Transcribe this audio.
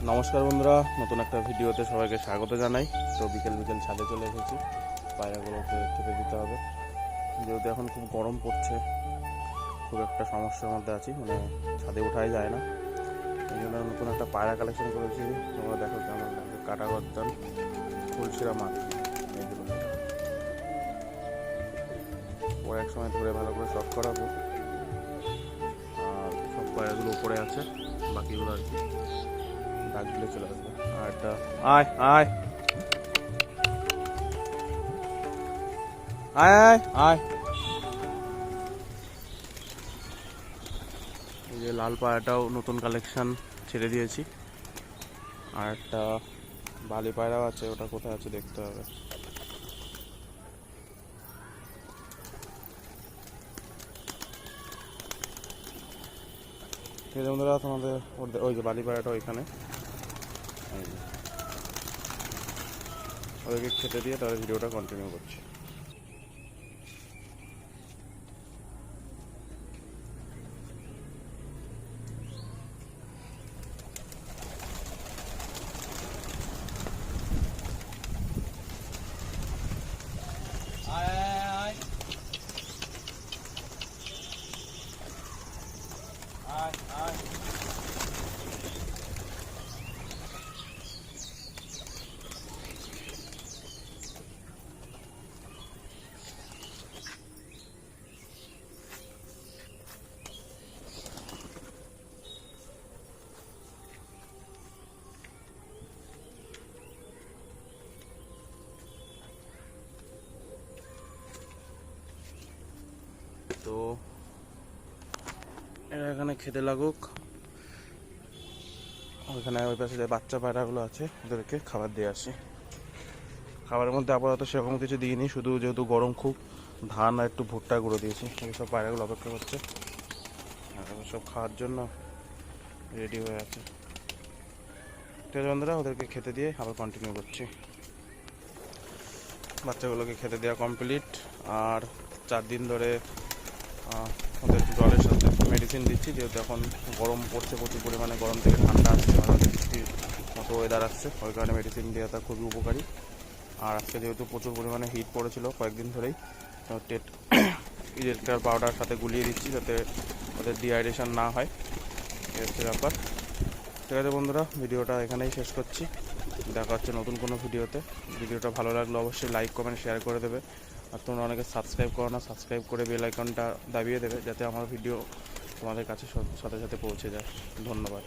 নমস্কার বন্ধুরা, নতুন একটা ভিডিওতে সবাইকে স্বাগত জানাই। তো বিকেল বিকেল ছাদে চলে এসেছি, পায়রাগুলোকে খেতে দিতে হবে। যেহেতু এখন খুব গরম পড়ছে, খুব একটা সমস্যার মধ্যে আছি, মানে ছাদে ওঠাই যায় না। এই জন্য নতুন একটা পায়রা কালেকশন করেছি। তোমরা দেখো কেমন লাগে, কাটা গর্দান, ফুলশিরা মাছ, এগুলো পরে এক সময় ধরে ভালো করে শখ করাবো। আর সব পায়রাগুলো উপরে আছে, বাকিগুলো আর কি ডাক দিলে চলে আসবে। আর একটা আয় আয় আয় আয় আয়, এই যে লাল পায়রাটাও নতুন কালেকশন ছেড়ে দিয়েছি। আর একটা বালি পায়রাও আছে, ওটা কোথায় আছে দেখতে হবে। ঠিক আছে বন্ধুরা, তোমাদের ওই যে বালি পায়রাটা ওইখানে, ওদেরকে খেতে দিয়ে তাদের ভিডিওটা কন্টিনিউ করছি। তো এরা এখানে খেতে লাগুক, ওইখানে ওই পাশে যে বাচ্চা পায়রাগুলো আছে ওদেরকে খাবার দিয়ে আসি। খাবারের মধ্যে আপাতত সেরকম কিছু দিইনি, শুধু যেহেতু গরম খুব, ধান আর একটু ভুট্টা গুঁড়ো দিয়েছি। সব পায়রাগুলো অপেক্ষা করছে, সব খাওয়ার জন্য রেডি হয়ে আছে। ঠিক আছে বন্ধুরা, ওদেরকে খেতে দিয়ে আবার কন্টিনিউ করছি। বাচ্চাগুলোকে খেতে দেওয়া কমপ্লিট। আর 4 দিন ধরে ওদের জলের সাথে মেডিসিন দিচ্ছি, যেহেতু এখন গরম পড়ছে প্রচুর পরিমাণে, গরম থেকে ঠান্ডা আসছে, মানে বৃষ্টির মতো ওয়েদার আসছে, ওই কারণে মেডিসিন দেওয়াটা খুবই উপকারী। আর আজকে যেহেতু প্রচুর পরিমাণে হিট পড়েছিল কয়েকদিন ধরেই, তো ইলেকট্রাল পাউডার সাথে গুলিয়ে দিচ্ছি যাতে ওদের ডিহাইড্রেশন না হয়। এই হচ্ছে ব্যাপার। ঠিক আছে বন্ধুরা, ভিডিওটা এখানেই শেষ করছি। দেখা হচ্ছে নতুন কোনো ভিডিওতে। ভিডিওটা ভালো লাগলে অবশ্যই লাইক কমেন্ট শেয়ার করে দেবে। আর তোমরা অনেকে সাবস্ক্রাইব করো না, সাবস্ক্রাইব করে বেল আইকনটা দাবিয়ে দেবে যাতে আমার ভিডিও তোমাদের কাছে সাথে সাথে পৌঁছে যায়। ধন্যবাদ।